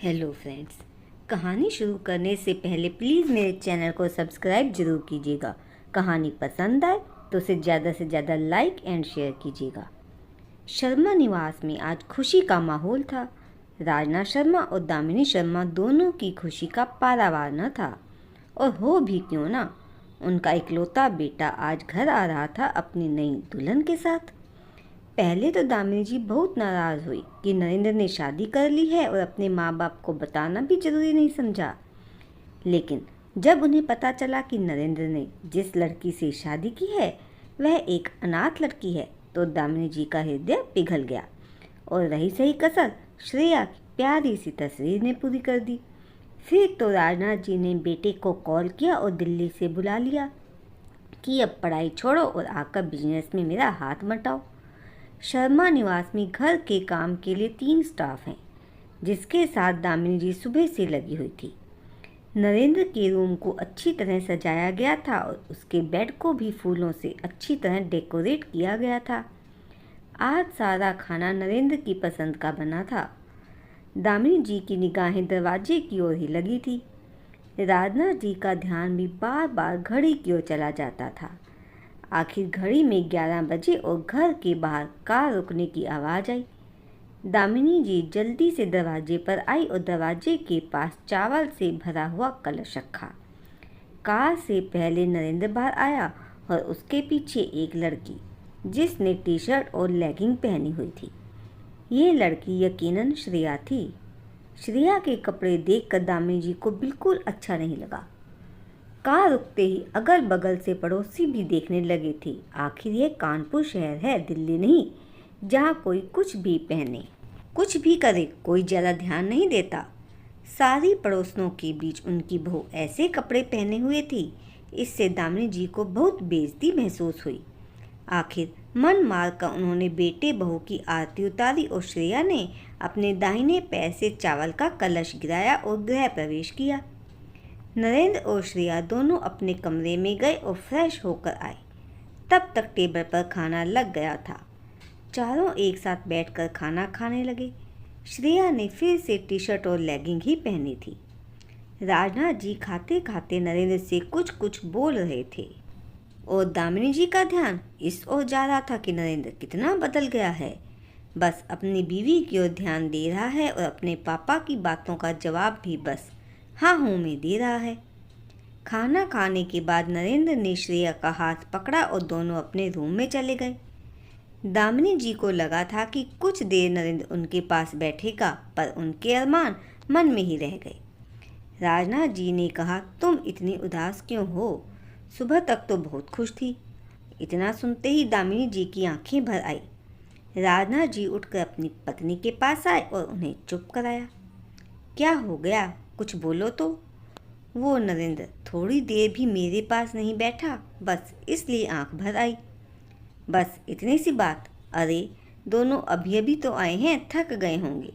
Hello friends, कहानी शुरू करने से पहले प्लीज़ मेरे चैनल को सब्सक्राइब जरूर कीजिएगा। कहानी पसंद आए तो उसे ज़्यादा से ज़्यादा लाइक एंड शेयर कीजिएगा। शर्मा निवास में आज खुशी का माहौल था। राजना शर्मा और दामिनी शर्मा दोनों की खुशी का पारावार न था। और हो भी क्यों ना, उनका इकलौता बेटा आज घर आ रहा था अपनी नई दुल्हन के साथ। पहले तो दामिनी जी बहुत नाराज़ हुई कि नरेंद्र ने शादी कर ली है और अपने माँ बाप को बताना भी जरूरी नहीं समझा। लेकिन जब उन्हें पता चला कि नरेंद्र ने जिस लड़की से शादी की है वह एक अनाथ लड़की है तो दामिनी जी का हृदय पिघल गया। और रही सही कसर श्रेया की प्यारी सी तस्वीर ने पूरी कर दी। फिर तो राजनाथ जी ने बेटे को कॉल किया और दिल्ली से बुला लिया कि अब पढ़ाई छोड़ो और आकर बिजनेस में मेरा हाथ मटाओ। शर्मा निवास में घर के काम के लिए 3 स्टाफ हैं, जिसके साथ दामिनी जी सुबह से लगी हुई थी। नरेंद्र के रूम को अच्छी तरह सजाया गया था और उसके बेड को भी फूलों से अच्छी तरह डेकोरेट किया गया था। आज सारा खाना नरेंद्र की पसंद का बना था। दामिनी जी की निगाहें दरवाजे की ओर ही लगी थी। राजनाथ जी का ध्यान भी बार बार घड़ी की ओर चला जाता था। आखिर घड़ी में 11 बजे और घर के बाहर कार रुकने की आवाज़ आई। दामिनी जी जल्दी से दरवाजे पर आई और दरवाजे के पास चावल से भरा हुआ कलश रखा। कार से पहले नरेंद्र बाहर आया और उसके पीछे एक लड़की, जिसने टी शर्ट और लेगिंग पहनी हुई थी। ये लड़की यकीनन श्रेया थी। श्रेया के कपड़े देखकर दामिनी जी को बिल्कुल अच्छा नहीं लगा। कार रुकते ही अगल बगल से पड़ोसी भी देखने लगे थे। आखिर ये कानपुर शहर है, दिल्ली नहीं, जहाँ कोई कुछ भी पहने कुछ भी करे कोई ज़्यादा ध्यान नहीं देता। सारी पड़ोसियों के बीच उनकी बहू ऐसे कपड़े पहने हुए थी, इससे दामिनी जी को बहुत बेइज्जती महसूस हुई। आखिर मन मार कर उन्होंने बेटे बहू की आरती उतारी और श्रेया ने अपने दाहिने पैर से चावल का कलश गिराया और गृह प्रवेश किया। नरेंद्र और श्रेया दोनों अपने कमरे में गए और फ्रेश होकर आए। तब तक टेबल पर खाना लग गया था। चारों एक साथ बैठकर खाना खाने लगे। श्रेया ने फिर से टी शर्ट और लेगिंग ही पहनी थी। राजनाथ जी खाते खाते नरेंद्र से कुछ कुछ बोल रहे थे और दामिनी जी का ध्यान इस ओर जा रहा था कि नरेंद्र कितना बदल गया है। बस अपनी बीवी की ओर ध्यान दे रहा है और अपने पापा की बातों का जवाब भी बस हाँ हूँ में दे रहा है। खाना खाने के बाद नरेंद्र ने श्रेया का हाथ पकड़ा और दोनों अपने रूम में चले गए। दामिनी जी को लगा था कि कुछ देर नरेंद्र उनके पास बैठेगा, पर उनके अरमान मन में ही रह गए। राजनाथ जी ने कहा, तुम इतनी उदास क्यों हो? सुबह तक तो बहुत खुश थी। इतना सुनते ही दामिनी जी की आंखें भर आई। राजनाथ जी उठकर अपनी पत्नी के पास आए और उन्हें चुप कराया। क्या हो गया, कुछ बोलो तो। वो नरेंद्र थोड़ी देर भी मेरे पास नहीं बैठा, बस इसलिए आंख भर आई। बस इतनी सी बात। अरे दोनों अभी अभी तो आए हैं, थक गए होंगे।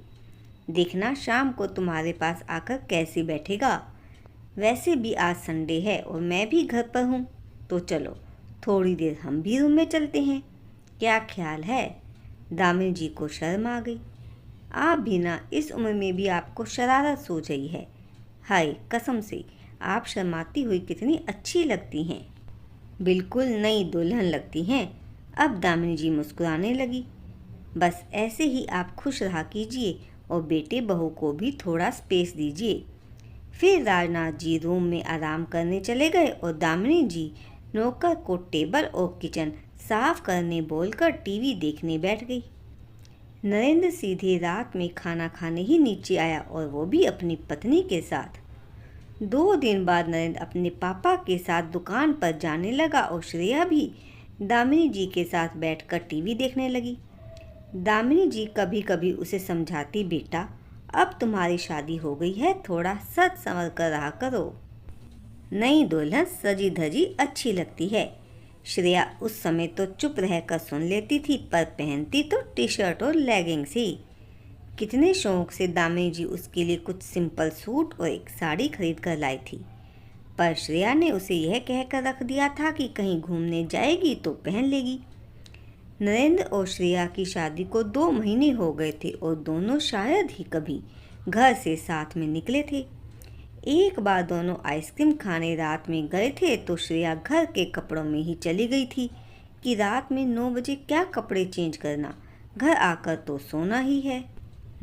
देखना शाम को तुम्हारे पास आकर कैसे बैठेगा। वैसे भी आज संडे है और मैं भी घर पर हूँ, तो चलो थोड़ी देर हम भी रूम में चलते हैं। क्या ख्याल है? दामिनी जी को शर्म आ गई। आप भी ना, इस उम्र में भी आपको शरारत सूझ रही है। हाय कसम से, आप शर्माती हुई कितनी अच्छी लगती हैं, बिल्कुल नई दुल्हन लगती हैं। अब दामिनी जी मुस्कुराने लगी। बस ऐसे ही आप खुश रहा कीजिए और बेटे बहू को भी थोड़ा स्पेस दीजिए। फिर राजनाथ जी रूम में आराम करने चले गए और दामिनी जी नौकर को टेबल और किचन साफ करने बोलकर टीवी देखने बैठ गई। नरेंद्र सीधे रात में खाना खाने ही नीचे आया और वो भी अपनी पत्नी के साथ। 2 दिन बाद नरेंद्र अपने पापा के साथ दुकान पर जाने लगा और श्रेया भी दामिनी जी के साथ बैठकर टीवी देखने लगी। दामिनी जी कभी कभी उसे समझाती, बेटा अब तुम्हारी शादी हो गई है, थोड़ा सच संवर कर रहा करो। नई दुल्हन सजी धजी अच्छी लगती है। श्रेया उस समय तो चुप रहकर सुन लेती थी, पर पहनती तो टी शर्ट और लेगिंग्स ही। कितने शौक से दामिनी जी उसके लिए कुछ सिंपल सूट और एक साड़ी खरीद कर लाई थी, पर श्रेया ने उसे यह कहकर रख दिया था कि कहीं घूमने जाएगी तो पहन लेगी। नरेंद्र और श्रेया की शादी को 2 महीने हो गए थे और दोनों शायद ही कभी घर से साथ में निकले थे। एक बार दोनों आइसक्रीम खाने रात में गए थे तो श्रेया घर के कपड़ों में ही चली गई थी कि रात में 9 बजे क्या कपड़े चेंज करना, घर आकर तो सोना ही है।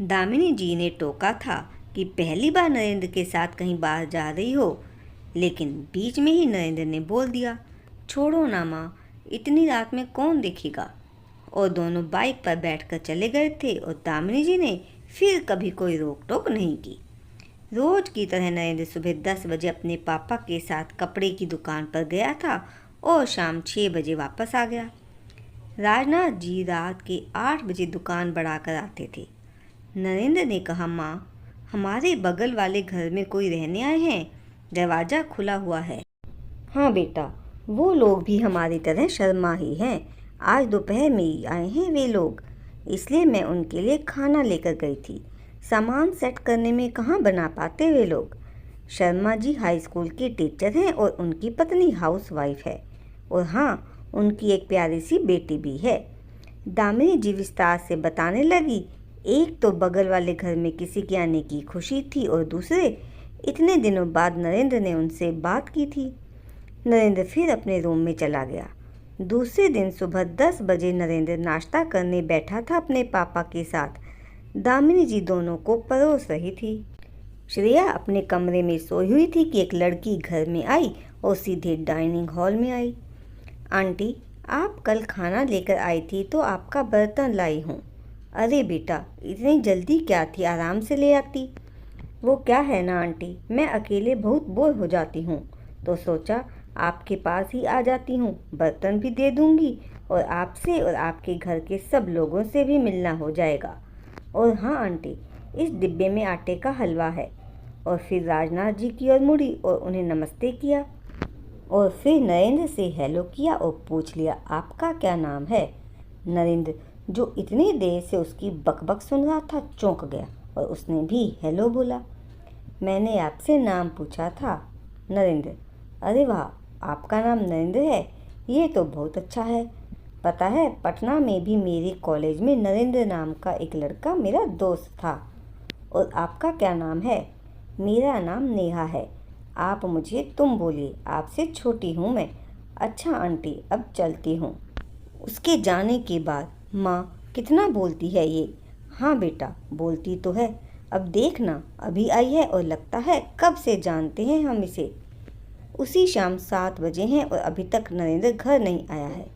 दामिनी जी ने टोका था कि पहली बार नरेंद्र के साथ कहीं बाहर जा रही हो, लेकिन बीच में ही नरेंद्र ने बोल दिया, छोड़ो ना माँ, इतनी रात में कौन देखेगा। और दोनों बाइक पर बैठकर चले गए थे और दामिनी जी ने फिर कभी कोई रोक टोक नहीं की। रोज की तरह नरेंद्र सुबह 10 बजे अपने पापा के साथ कपड़े की दुकान पर गया था और शाम 6 बजे वापस आ गया। राजनाथ जी रात के 8 बजे दुकान बढ़ाकर आते थे। नरेंद्र ने कहा, माँ, हमारे बगल वाले घर में कोई रहने आए हैं, दरवाज़ा खुला हुआ है। हाँ बेटा, वो लोग भी हमारी तरह शर्मा ही हैं। आज दोपहर में ही आए हैं वे लोग, इसलिए मैं उनके लिए खाना लेकर गई थी। सामान सेट करने में कहाँ बना पाते वे लोग। शर्मा जी हाई स्कूल के टीचर हैं और उनकी पत्नी हाउसवाइफ है, और हाँ, उनकी एक प्यारी सी बेटी भी है। दामिनी जी विस्तार से बताने लगी। एक तो बगल वाले घर में किसी के आने की खुशी थी और दूसरे, इतने दिनों बाद नरेंद्र ने उनसे बात की थी। नरेंद्र फिर अपने रूम में चला गया। दूसरे दिन सुबह 10 बजे नरेंद्र नाश्ता करने बैठा था अपने पापा के साथ। दामिनी जी दोनों को परोस रही थी। श्रेया अपने कमरे में सोई हुई थी कि एक लड़की घर में आई और सीधे डाइनिंग हॉल में आई। आंटी, आप कल खाना लेकर आई थी तो आपका बर्तन लाई हूँ। अरे बेटा, इतनी जल्दी क्या थी, आराम से ले आती। वो क्या है ना आंटी, मैं अकेले बहुत बोर हो जाती हूँ, तो सोचा आपके पास ही आ जाती हूँ, बर्तन भी दे दूँगी और आपसे और आपके घर के सब लोगों से भी मिलना हो जाएगा। और हाँ आंटी, इस डिब्बे में आटे का हलवा है। और फिर राजनाथ जी की ओर मुड़ी और उन्हें नमस्ते किया और फिर नरेंद्र से हेलो किया और पूछ लिया, आपका क्या नाम है। नरेंद्र, जो इतनी देर से उसकी बकबक सुन रहा था, चौंक गया और उसने भी हेलो बोला। मैंने आपसे नाम पूछा था। नरेंद्र, अरे वाह, आपका नाम नरेंद्र है, ये तो बहुत अच्छा है। पता है, पटना में भी मेरे कॉलेज में नरेंद्र नाम का एक लड़का मेरा दोस्त था। और आपका क्या नाम है। मेरा नाम नेहा है। आप मुझे तुम बोलिए, आपसे छोटी हूँ मैं। अच्छा आंटी, अब चलती हूँ। उसके जाने के बाद माँ कितना बोलती है ये। हाँ बेटा, बोलती तो है। अब देखना, अभी आई है और लगता है कब से जानते हैं हम इसे। उसी शाम 7 बजे हैं और अभी तक नरेंद्र घर नहीं आया है।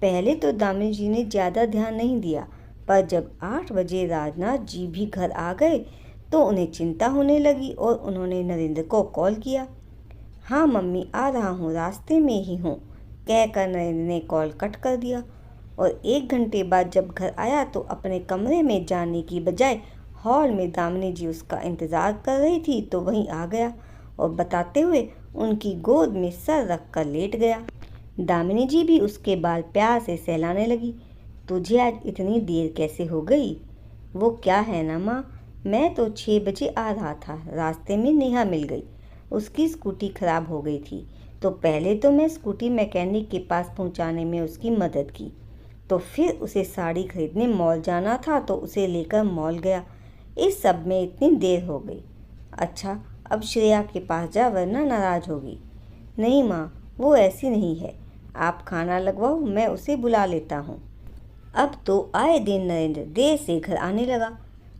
पहले तो दामिनी जी ने ज़्यादा ध्यान नहीं दिया, पर जब 8 बजे राजनाथ जी भी घर आ गए तो उन्हें चिंता होने लगी और उन्होंने नरेंद्र को कॉल किया। हाँ मम्मी, आ रहा हूँ, रास्ते में ही हूँ, कहकर नरेंद्र ने कॉल कट कर दिया। और 1 घंटे बाद जब घर आया तो अपने कमरे में जाने की बजाय हॉल में दामिनी जी उसका इंतज़ार कर रही थी तो वहीं आ गया और बताते हुए उनकी गोद में सर रख कर लेट गया। दामिनी जी भी उसके बाल प्यार से सहलाने लगी। तुझे आज इतनी देर कैसे हो गई। वो क्या है ना माँ, मैं तो 6 बजे आ रहा था, रास्ते में नेहा मिल गई। उसकी स्कूटी खराब हो गई थी तो पहले तो मैं स्कूटी मैकेनिक के पास पहुंचाने में उसकी मदद की, तो फिर उसे साड़ी खरीदने मॉल जाना था तो उसे लेकर मॉल गया। इस सब में इतनी देर हो गई। अच्छा, अब श्रेया के पास जा वरना नाराज़ होगी। नहीं माँ, वो ऐसी नहीं है, आप खाना लगवाओ, मैं उसे बुला लेता हूँ। अब तो आए दिन नरेंद्र देर से घर आने लगा।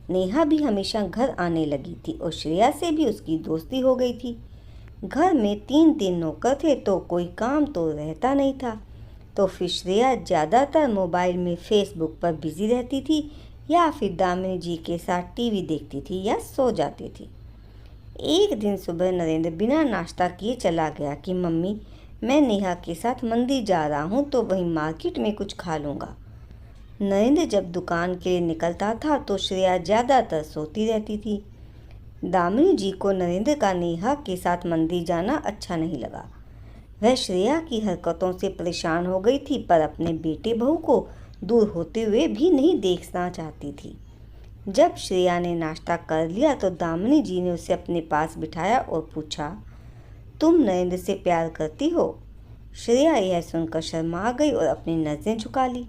नेहा भी हमेशा घर आने लगी थी और श्रेया से भी उसकी दोस्ती हो गई थी। घर में 3 नौकर थे तो कोई काम तो रहता नहीं था, तो फिर श्रेया ज़्यादातर मोबाइल में फेसबुक पर बिजी रहती थी या फिर दामिनी जी के साथ टीवी देखती थी या सो जाती थी। एक दिन सुबह नरेंद्र बिना नाश्ता किए चला गया कि मम्मी, मैं नेहा के साथ मंदिर जा रहा हूँ तो वहीं मार्केट में कुछ खा लूँगा। नरेंद्र जब दुकान के लिए निकलता था तो श्रेया ज़्यादातर सोती रहती थी। दामिनी जी को नरेंद्र का नेहा के साथ मंदिर जाना अच्छा नहीं लगा। वह श्रेया की हरकतों से परेशान हो गई थी पर अपने बेटे बहू को दूर होते हुए भी नहीं देखना चाहती थी। जब श्रेया ने नाश्ता कर लिया तो दामिनी जी ने उसे अपने पास बिठाया और पूछा, तुम नरेंद्र से प्यार करती हो। श्रेया यह सुनकर शर्मा गई और अपनी नज़रें झुका ली।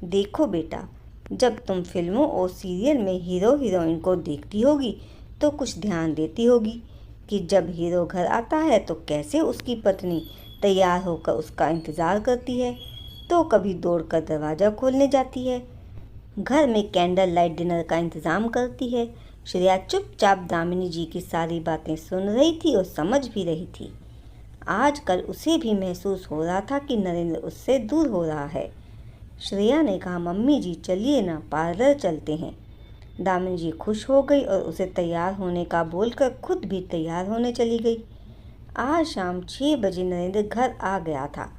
देखो बेटा, जब तुम फिल्मों और सीरियल में हीरो हीरोइन को देखती होगी तो कुछ ध्यान देती होगी कि जब हीरो घर आता है तो कैसे उसकी पत्नी तैयार होकर उसका इंतज़ार करती है, तो कभी दौड़कर दरवाज़ा खोलने जाती है, घर में कैंडल लाइट डिनर का इंतज़ाम करती है। श्रेया चुपचाप दामिनी जी की सारी बातें सुन रही थी और समझ भी रही थी। आजकल उसे भी महसूस हो रहा था कि नरेंद्र उससे दूर हो रहा है। श्रेया ने कहा, मम्मी जी चलिए ना, पार्लर चलते हैं। दामिनी जी खुश हो गई और उसे तैयार होने का बोलकर खुद भी तैयार होने चली गई। आज शाम 6 बजे नरेंद्र घर आ गया था।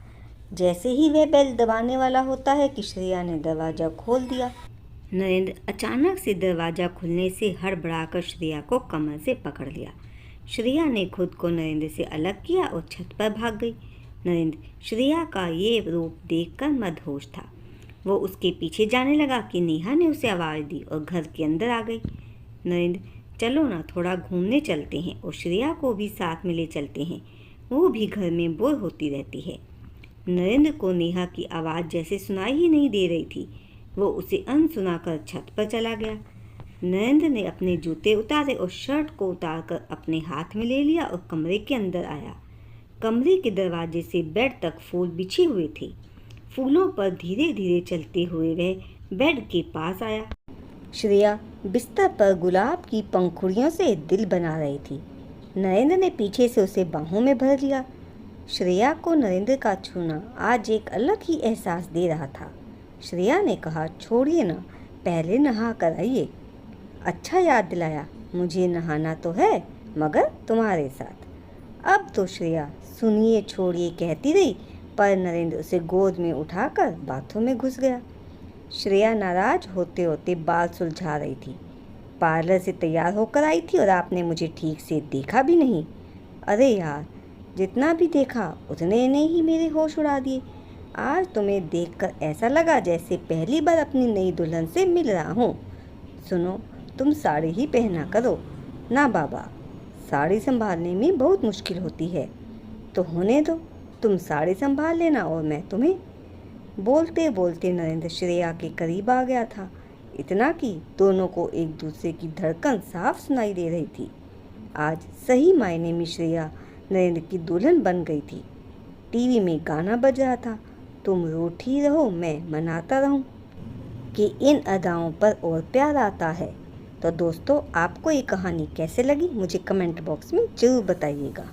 जैसे ही वह बेल दबाने वाला होता है कि श्रेया ने दरवाज़ा खोल दिया। नरेंद्र अचानक से दरवाज़ा खुलने से हड़बड़ाकर श्रेया को कमर से पकड़ लिया। श्रेया ने खुद को नरेंद्र से अलग किया और छत पर भाग गई। नरेंद्र श्रेया का ये रूप देखकर मदहोश था। वो उसके पीछे जाने लगा कि नेहा ने उसे आवाज़ दी और घर के अंदर आ गई। नरेंद्र चलो ना, थोड़ा घूमने चलते हैं और श्रेया को भी साथ में ले चलते हैं, वो भी घर में बोर होती रहती है। नरेंद्र को नेहा की आवाज़ जैसे सुनाई ही नहीं दे रही थी। वो उसे अनसुना कर छत पर चला गया। नरेंद्र ने अपने जूते उतारे और शर्ट को उतारकर अपने हाथ में ले लिया और कमरे के अंदर आया। कमरे के दरवाजे से बेड तक फूल बिछे हुए थे। फूलों पर धीरे धीरे चलते हुए वह बेड के पास आया। श्रेया बिस्तर पर गुलाब की पंखुड़ियों से दिल बना रही थी। नरेंद्र ने पीछे से उसे बाहों में भर लिया। श्रेया को नरेंद्र का छूना आज एक अलग ही एहसास दे रहा था। श्रेया ने कहा, छोड़िए ना, पहले नहा कर आइए। अच्छा याद दिलाया, मुझे नहाना तो है मगर तुम्हारे साथ। अब तो श्रेया सुनिए छोड़िए कहती रही, पर नरेंद्र उसे गोद में उठाकर बाथरूम में घुस गया। श्रेया नाराज होते होते बाल सुलझा रही थी। पार्लर से तैयार होकर आई थी और आपने मुझे ठीक से देखा भी नहीं। अरे यार, जितना भी देखा उतने ने ही मेरे होश उड़ा दिए। आज तुम्हें देखकर ऐसा लगा जैसे पहली बार अपनी नई दुल्हन से मिल रहा हूँ। सुनो, तुम साड़ी ही पहना करो ना बाबा, साड़ी संभालने में बहुत मुश्किल होती है। तो होने दो, तुम साड़ी संभाल लेना और मैं तुम्हें। बोलते बोलते नरेंद्र श्रेया के करीब आ गया था, इतना कि दोनों को एक दूसरे की धड़कन साफ सुनाई दे रही थी। आज सही मायने में श्रेया नरेंद्र की दुल्हन बन गई थी। टीवी में गाना बज रहा था, तुम रूठी रहो मैं मनाता रहूं, कि इन अदाओं पर और प्यार आता है। तो दोस्तों, आपको ये कहानी कैसे लगी मुझे कमेंट बॉक्स में ज़रूर बताइएगा।